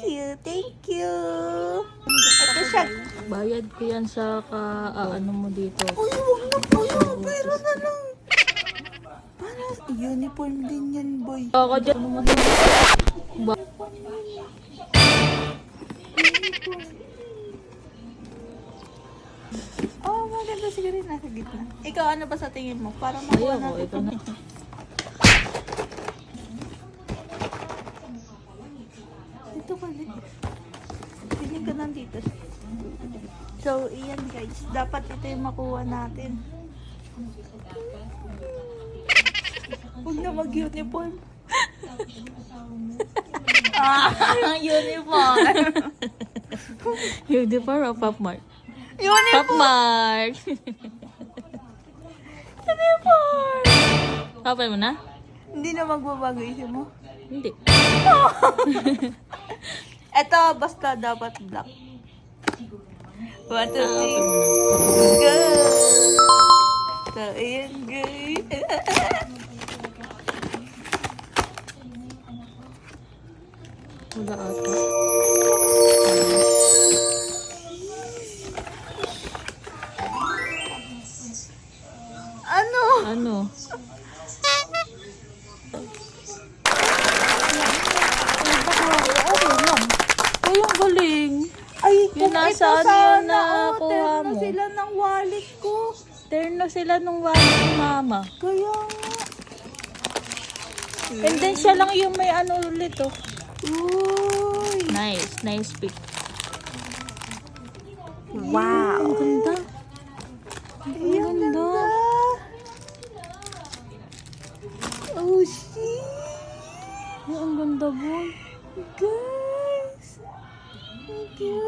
you. Thank you. Ito siya. Bayad ko yan sa ano mo dito. Uy, huwag na po yun. Pero na lang. Para uniform din yan, boy. Ako dyan. Oh, maganda siguro yung nasa gitna. Ikaw, ano ba sa tingin mo? Para makuha Ayoko, natin. ito na. Ito ka rin. Tingin ka nandito. So, iyan guys. Dapat ito yung makuha natin. Huwag na mag-uniform. Uniform. Uniform o Pop Mart? Uniform. Pop Mart! Uniform. Kapal mo na? Hindi na magbabago isip mo. Hindi. Ito, basta dapat black. 1, 2, 3. Go! So, ayan guys. Wala ata. Ano? Ano? Ay, ang galing. Ay, Yun kung nasa ito ano yun sana, na oh, kuha terno mo. sila ng wallet ko. Terno sila nung wallet ni mama. Kaya nga. And then siya lang yung may ano ulit oh. Uy. Nice. Nice pic. Wow. Ang ganda. Ay, ang ganda. ganda. Oh, shit. Ay, ang ganda boy. Guys. Thank you.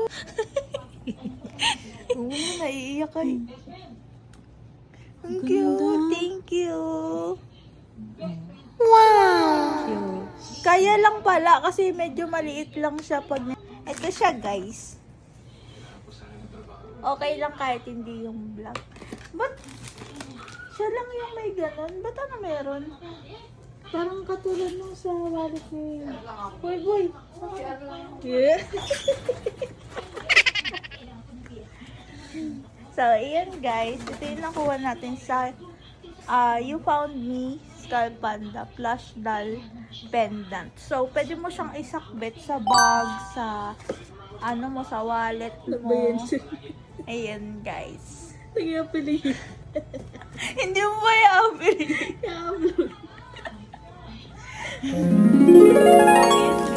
Oo, naiiyak ka eh. Ang cute. Ganda. Thank you. Wow. Cute. Kaya lang pala kasi medyo maliit lang siya pag... Ito siya guys. Okay lang kahit hindi yung black. But, siya lang yung may ganon. Ba't ano meron? Parang katulad nung sa wallet ni... Boy, boy. Yeah. So, ayan guys. Ito yung nakuha natin sa You Found Me Skull Panda Plush Doll Pendant. So, pwede mo siyang isakbit sa bag, sa ano mo, sa wallet mo. Ayan guys. Nag-i-apply. Hindi mo ba i-upload? Ayan